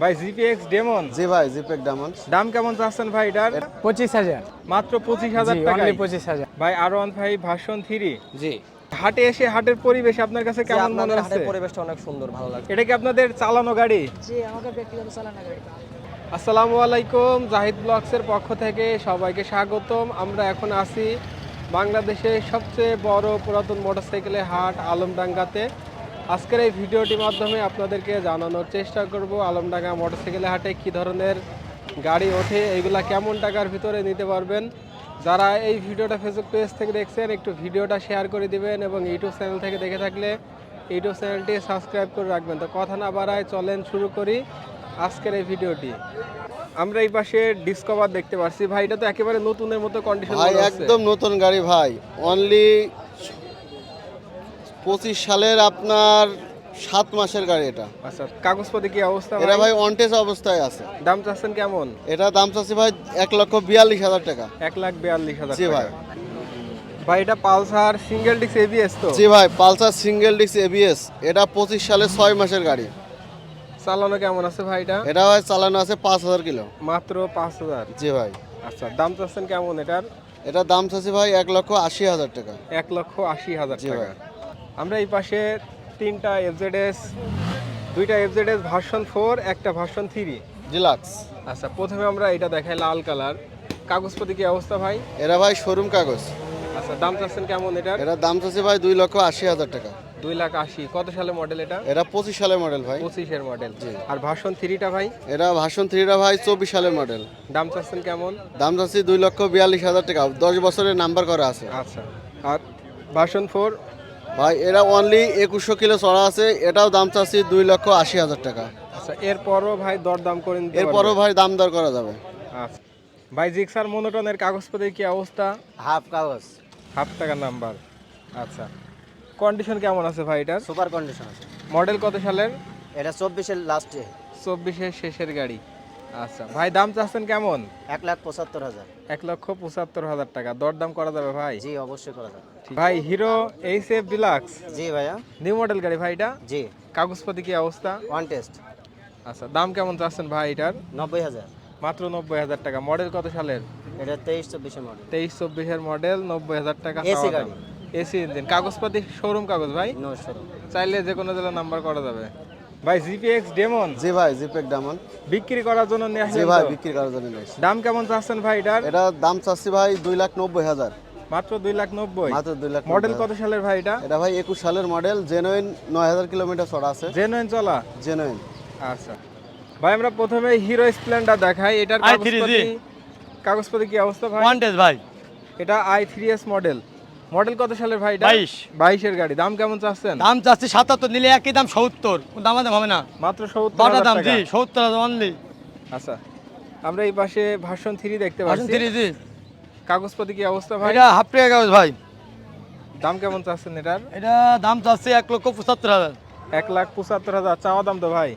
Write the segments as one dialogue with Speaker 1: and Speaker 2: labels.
Speaker 1: ভাই GPX demon.
Speaker 2: জি ভাই জিপেক diamond.
Speaker 1: দাম কেমন চাচ্ছেন ভাই এটার?
Speaker 3: 25,000।
Speaker 1: মাত্র 25,000
Speaker 3: জি,
Speaker 1: টাকা।
Speaker 3: only 25,000।
Speaker 1: ভাই R15 ভার্সন 3।
Speaker 4: জি
Speaker 1: হাটে এসে হাটের পরিবেশ আপনার কাছে
Speaker 4: জি,
Speaker 1: কেমন মনে
Speaker 4: আপনাদের
Speaker 1: হচ্ছে?
Speaker 4: হাটের পরিবেশটা অনেক সুন্দর, ভালো লাগছে।
Speaker 1: এটা কি আপনাদের চালানো গাড়ি?
Speaker 3: জি, আমাদের ব্যক্তিগত চালানো গাড়ি।
Speaker 1: আসসালামু আলাইকুম, জাহিদ ব্লগসের পক্ষ থেকে সবাইকে স্বাগতম। আমরা এখন আছি বাংলাদেশের সবচেয়ে বড় পুরাতন মোটরসাইকেলের হাট আলমডাঙ্গাতে। আজকের এই ভিডিওটির মাধ্যমে আপনাদেরকে জানানোর চেষ্টা করব আলমডাঙ্গা মোটরসাইকেলের হাটে কী ধরনের গাড়ি ওঠে, এইগুলা কেমন টাকার ভিতরে নিতে পারবেন। যারা এই ভিডিওটা ফেসবুক পেজ থেকে দেখছেন একটু ভিডিওটা শেয়ার করে দিবেন এবং ইউটিউব চ্যানেল থেকে দেখে থাকলে ইউটিউব চ্যানেলটি সাবস্ক্রাইব করে রাখবেন। তো কথা না বাড়ায় চলেন শুরু করি আজকের এই ভিডিওটি। আমরা এই পাশে ডিসকভার দেখতে পাচ্ছি ভাই, এটা তো একেবারে নতুনের মতো কন্ডিশন
Speaker 2: ভাই একদম নতুন গাড়ি ভাই, অনলি 25 সালের আপনার 7 মাসের গাড়ি এটা।
Speaker 1: আচ্ছা, কাগজপত্র কি অবস্থা
Speaker 2: এটা ভাই অনটেজ অবস্থায় আছে।
Speaker 1: দাম চাচ্ছেন কেমন?
Speaker 2: এটা দাম চাচ্ছি ভাই 1,42,000 টাকা।
Speaker 1: 1,42,000
Speaker 2: জি ভাই।
Speaker 1: ভাই এটা পালসার সিঙ্গেল ডিস্ক এবিএস তো?
Speaker 2: জি ভাই, পালসার সিঙ্গেল ডিস্ক এবিএস। এটা 25 সালের 6 মাসের গাড়ি।
Speaker 1: চালানো কেমন আছে ভাই এটা?
Speaker 2: এটা ভাই চালানো আছে 5,000 কিলো।
Speaker 1: মাত্র 5,000।
Speaker 2: জি ভাই।
Speaker 1: আচ্ছা, দাম চাচ্ছেন কেমন এটার?
Speaker 2: এটা দাম চাচ্ছি ভাই 1,80,000 টাকা।
Speaker 1: 1,80,000
Speaker 2: জি
Speaker 1: টাকা।
Speaker 2: ভাই।
Speaker 1: আমরা এই পাশে তিনটা এফজেডএস, দুইটা এফজেডএস ভার্সন 4, একটা ভার্সন 3।
Speaker 2: ডিলাক্স।
Speaker 1: আচ্ছা, প্রথমে আমরা এটা দেখাই লাল কালার। কাগজপত্র কি অবস্থা ভাই?
Speaker 2: এটা ভাই শোরুম কাগজ।
Speaker 1: আচ্ছা, দাম চাচ্ছেন কেমন এটার?
Speaker 2: এটা দাম চাচ্ছি ভাই 2,80,000 টাকা।
Speaker 1: 2,80,000। কত সালে মডেল এটা?
Speaker 2: এটা 25 সালের মডেল ভাই।
Speaker 1: 25-এর মডেল।
Speaker 2: জি।
Speaker 1: আর ভার্সন 3টা ভাই?
Speaker 2: এটা ভার্সন 3টা ভাই 24 সালের মডেল।
Speaker 1: দাম চাচ্ছেন কেমন?
Speaker 2: দাম চাচ্ছি 2,42,000 টাকা, 10 বছরের নাম্বার করা আছে।
Speaker 1: আচ্ছা, আর ভার্সন 4?
Speaker 2: ভাই এটা অনলি 2100 কিলো চড়া আছে, এটাও দাম চাচ্ছি 2,80,000 টাকা।
Speaker 1: আচ্ছা, এরপরও ভাই দরদাম করে নিতে
Speaker 2: এরপরও
Speaker 1: পারবেন?
Speaker 2: ভাই দাম দর করা যাবে।
Speaker 1: আচ্ছা ভাই, জিক্সার মনোটনের কাগজপত্রের কি অবস্থা?
Speaker 4: হাফ কাগজ,
Speaker 1: হাফ টাকা নাম্বার। আচ্ছা, কন্ডিশন কেমন আছে ভাই এটার?
Speaker 4: সুপার কন্ডিশন আছে।
Speaker 1: মডেল কত সালের?
Speaker 4: এটা 24-এর লাস্টে।
Speaker 1: 24-এর শেষের গাড়ি। আচ্ছা ভাই, দাম চাচ্ছেন কেমন?
Speaker 4: 1,75,000।
Speaker 1: 1,75,000 টাকা। দরদাম করা যাবে ভাই?
Speaker 4: জি, অবশ্যই করা যাবে।
Speaker 1: ভাই হিরো এইচএফ ডিলাক্স,
Speaker 4: জি ভাইয়া।
Speaker 1: নিউ মডেল গাড়ি ভাই এটা?
Speaker 4: জি,
Speaker 1: কাগজপত্র কি অবস্থা?
Speaker 4: One test.
Speaker 1: আচ্ছা, দাম কেমন চাচ্ছেন ভাই এটার?
Speaker 4: 90,000।
Speaker 1: মাত্র 90,000 টাকা। মডেল কত সালের?
Speaker 4: এটা 23-24-এর মডেল।
Speaker 1: 23-24-এর মডেল, 90,000 টাকা।
Speaker 4: AC গাড়ি।
Speaker 1: AC engine. কাগজপাতি শোরুম কাগজ ভাই?
Speaker 4: No showroom.
Speaker 1: চাইলে যে কোনো জেলা নাম্বার করা যাবে। ভাই জিপিএক্স ডেমন
Speaker 2: জি ভাই জিপেক ডায়মন্ড।
Speaker 1: বিক্রি করার জন্য নিয়ে
Speaker 2: জি
Speaker 1: আসলেন
Speaker 2: ভাই,
Speaker 1: তো?
Speaker 2: বিক্রি করার জন্য নিয়েছি।
Speaker 1: দাম কেমন চাচ্ছেন ভাই এটার?
Speaker 2: এটা দাম চাচ্ছি ভাই 2,90,000।
Speaker 1: মাত্র 2,90,000।
Speaker 2: মাত্র 2,90,000।
Speaker 1: মডেল কত সালের ভাই এটা?
Speaker 2: এটা ভাই 21 সালের মডেল, জেনুইন 9,000 কিলোমিটার চড়া আছে।
Speaker 1: জেনুইন চলা?
Speaker 2: জেনুইন।
Speaker 1: আচ্ছা ভাই, আমরা প্রথমে হিরো স্প্লেন্ডার দেখাই। এটার কাগজপত্র কি অবস্থা ভাই?
Speaker 5: ওয়ান্টেজ ভাই।
Speaker 1: এটা i3s মডেল। মডেল কত সালের ভাই এটা? 22-এর গাড়ি। দাম কেমন চাচ্ছেন?
Speaker 5: দাম চাচ্ছি 77, নিলে একই দাম 70, কোন দাম হবে না।
Speaker 1: মাত্র
Speaker 5: বাটা দাম
Speaker 1: 70,000
Speaker 5: জি
Speaker 1: টাকা।
Speaker 5: 70,000 অনলি।
Speaker 1: আচ্ছা, আমরা এই পাশে ভার্সন 3 দেখতে
Speaker 5: ভার্সন
Speaker 1: পাচ্ছি।
Speaker 5: 3 জি।
Speaker 1: কাগজপত্র কি অবস্থা ভাই?
Speaker 5: এটা হাফ টাকা কাগজ ভাই।
Speaker 1: দাম কেমন চাচ্ছেন এটার?
Speaker 5: এটা দাম চাচ্ছি 1,75,000।
Speaker 1: 1,75,000 চাওয়া দাম তো ভাই?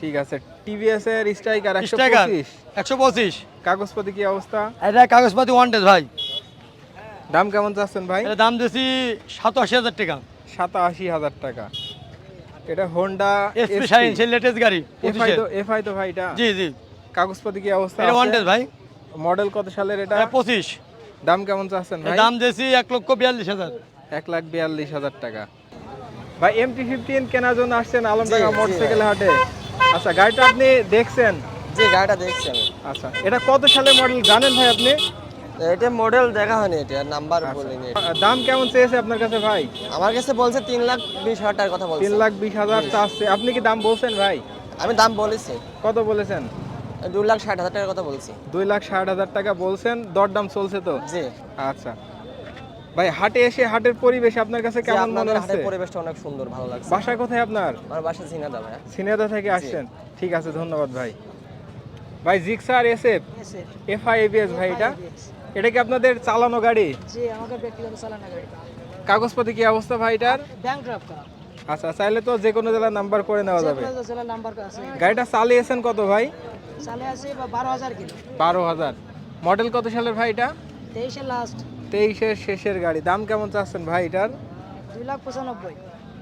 Speaker 1: ঠিক আছে। টিভিএস এর স্ট্রাইকার
Speaker 5: স্ট্রাইকার
Speaker 1: 125।
Speaker 5: 125।
Speaker 1: কাগজপত্র কি অবস্থা?
Speaker 5: এটা কাগজপাতি ওয়ান্টেজ ভাই।
Speaker 1: দাম কেমন চাচ্ছেন ভাই?
Speaker 5: এটা দাম দিয়েছি 87,000 টাকা।
Speaker 1: 87,000 টাকা। এটা হোন্ডা
Speaker 5: এসপি শাইন সেই লেটেস্ট গাড়ি।
Speaker 1: এফআই তো ভাই এটা?
Speaker 5: জি জি।
Speaker 1: কাগজপত্র কি অবস্থা?
Speaker 5: এটা ওয়ান্টেজ ভাই।
Speaker 1: মডেল কত সালের এটা?
Speaker 5: এটা 25।
Speaker 1: দাম কেমন চাচ্ছেন ভাই?
Speaker 5: দাম দিয়েছি 1,42,000।
Speaker 1: 1,42,000 টাকা। ভাই MT-15 কেনার জন্য আসছেন আলমডাঙ্গা
Speaker 4: জি,
Speaker 1: মোটরসাইকেল হাটে। আচ্ছা, গাড়িটা আপনি দেখছেন?
Speaker 4: জি, গাড়িটা দেখছি আমি।
Speaker 1: আচ্ছা, এটা কত সালের মডেল জানেন ভাই আপনি?
Speaker 4: এটা মডেল দেখা হয়নি, এটা নাম্বার বলিনি।
Speaker 1: দাম কেমন চেয়েছে আপনার কাছে ভাই?
Speaker 4: আমার কাছে বলছে 3,20,000 টাকার কথা বলছে।
Speaker 1: 3,20,000 চাচ্ছে। আপনি কি দাম বলছেন ভাই?
Speaker 4: আমি দাম বলেছি,
Speaker 1: কত বলেছেন?
Speaker 4: 2,60,000 টাকার কথা বলছি।
Speaker 1: 2,60,000 টাকা বলছেন। দরদাম চলছে তো?
Speaker 4: জি।
Speaker 1: আচ্ছা ভাই, হাটে এসে হাটের পরিবেশ আপনার কাছে
Speaker 4: জি,
Speaker 1: কেমন মনে
Speaker 4: আপনাদের
Speaker 1: হচ্ছে?
Speaker 4: হাটের পরিবেশটা অনেক সুন্দর, ভালো লাগছে।
Speaker 1: বাসা কোথায় আপনার?
Speaker 4: আমার বাসা ঝিনাইদহ ভাইয়া।
Speaker 1: সিনেদা থেকে আসছেন? ঠিক আছে, ধন্যবাদ ভাই। ভাই জিক্সার এসএফ এফআই এবিএস ভাই, এটা কি আপনাদের চালানো গাড়ি?
Speaker 3: জি, আমাদের ব্যক্তিগত চালানো গাড়ি।
Speaker 1: কাগজপত্র কি অবস্থা ভাই এটার?
Speaker 3: ব্যাংক ড্রাফট করা।
Speaker 1: আচ্ছা, চাইলে তো যে কোনো জেলার নাম্বার করে নেওয়া যাবে।
Speaker 3: যে কোনো জেলার নাম্বার আছে।
Speaker 1: গাড়িটা চালিয়েছেন কত ভাই?
Speaker 3: চালে আছে 12,000 কিলো।
Speaker 1: 12,000। মডেল কত সালের ভাই এটা?
Speaker 3: 23-এর লাস্ট।
Speaker 1: 23-এর শেষের গাড়ি। দাম কেমন চাচ্ছেন ভাই এটার?
Speaker 3: 2,95,000।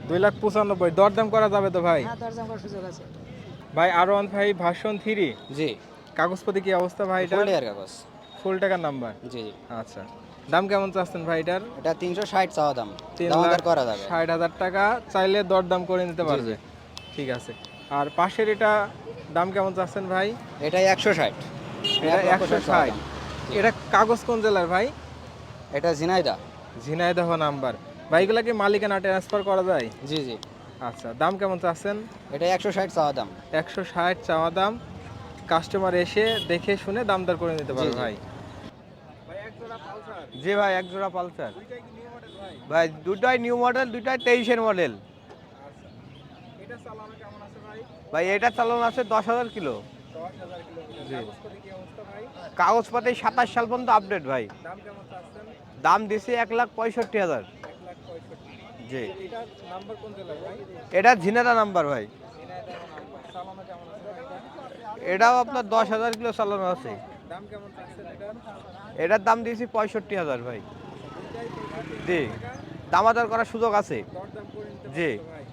Speaker 1: 2,95,000। দরদাম করা যাবে তো ভাই?
Speaker 3: হ্যাঁ, দরদাম করার সুযোগ আছে।
Speaker 1: ভাই R15 ভার্সন 3
Speaker 6: জি
Speaker 1: কাগজপত্র কি অবস্থা ভাই এটা?
Speaker 6: ফুল লেয়ার কাগজ।
Speaker 1: ফুল টাকার নাম্বার।
Speaker 6: জি জি
Speaker 1: আচ্ছা, দাম কেমন চাচ্ছেন ভাই এটার?
Speaker 6: এটা 360 চাওয়া দাম, দামাদার করা যাবে।
Speaker 1: 3,60,000 টাকা, চাইলে দরদাম করে নিতে পারবে। ঠিক আছে। আর পাশের এটা দাম কেমন চাচ্ছেন ভাই?
Speaker 6: এটা 160।
Speaker 1: এটা 160। এটা কাগজ কোন জেলার ভাই?
Speaker 6: এটা ঝিনাইদা।
Speaker 1: ঝিনাইদহ নাম্বার। ভাইগুলা কি মালিকানা ট্রান্সফার করা যায়?
Speaker 6: জি জি
Speaker 1: আচ্ছা, দাম কেমন চাচ্ছেন?
Speaker 6: এটা 160 চাওয়া দাম।
Speaker 1: 160 চাওয়া দাম, কাস্টমার এসে দেখে শুনে দাম দর করে নিতে পারবে
Speaker 6: জি, জি।
Speaker 1: ভাই।
Speaker 4: জি ভাই, এক জোড়া পালসার ভাই, দুটাই নিউ মডেল, দুটাই 23-এর মডেল
Speaker 1: এটা চালানো কেমন আছে ভাই?
Speaker 4: ভাই। এটা চালানো আছে 10,000 কিলো।
Speaker 1: 10,000 কিলোমিটার। কাগজপত্র কি অবস্থা ভাই?
Speaker 4: কাগজপাতি 27 সাল পর্যন্ত আপডেট ভাই।
Speaker 1: দাম কেমন চাচ্ছেন?
Speaker 4: দাম দিছি 1,65,000।
Speaker 1: 1,65,000।
Speaker 4: জি।
Speaker 1: এটার নাম্বার কোন জেলার ভাই?
Speaker 4: এটা ঝিনাইদা নাম্বার ভাই।
Speaker 1: ঝিনাইদহ নাম্বার। চালানো কেমন আছে ভাই এটা?
Speaker 4: এটাও আপনার 10,000 কিলো চালানো আছে।
Speaker 1: দাম কেমন চাচ্ছেন এটার?
Speaker 4: এটার দাম দিয়েছি 65,000 ভাই। জি, দামাদার করার সুযোগ আছে।
Speaker 1: দরদাম করে নিতে
Speaker 4: জি।
Speaker 1: পারবে ভাই।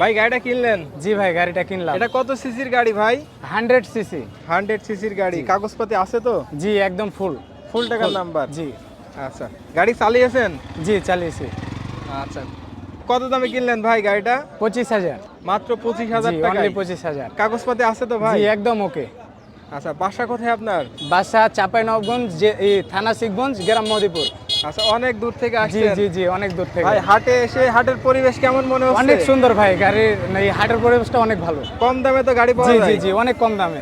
Speaker 1: ভাই গাড়িটা কিনলেন?
Speaker 5: জি ভাই, গাড়িটা কিনলাম।
Speaker 1: এটা কত সিসির গাড়ি ভাই?
Speaker 5: 100 সিসি।
Speaker 1: 100 সিসির গাড়ি। কাগজপাতি আছে তো?
Speaker 5: জি, একদম ফুল।
Speaker 1: ফুল টাকার নাম্বার।
Speaker 5: জি
Speaker 1: আচ্ছা, গাড়ি চালিয়েছেন?
Speaker 5: জি, চালিয়েছি।
Speaker 1: আচ্ছা, কত দামে কিনলেন ভাই গাড়িটা?
Speaker 5: 25,000।
Speaker 1: মাত্র 25,000
Speaker 5: জি,
Speaker 1: টাকা।
Speaker 5: অনলি 25,000।
Speaker 1: কাগজপাতি আছে তো ভাই?
Speaker 5: জি, একদম ওকে।
Speaker 1: আচ্ছা, বাসা কোথায় আপনার?
Speaker 5: বাসা চাঁপাইনবাবগঞ্জ, থানা শিখগঞ্জ, গ্রাম মদিপুর।
Speaker 1: আচ্ছা, অনেক দূর থেকে
Speaker 5: জি
Speaker 1: আসছেন।
Speaker 5: জি জি, অনেক দূর থেকে।
Speaker 1: ভাই হাটে এসে হাটের পরিবেশ কেমন মনে হচ্ছে?
Speaker 5: অনেক সুন্দর ভাই, গাড়ির এই হাটের পরিবেশটা অনেক ভালো।
Speaker 1: কম দামে তো গাড়ি পাওয়া
Speaker 5: জি জি
Speaker 1: যায়।
Speaker 5: জি, অনেক কম দামে।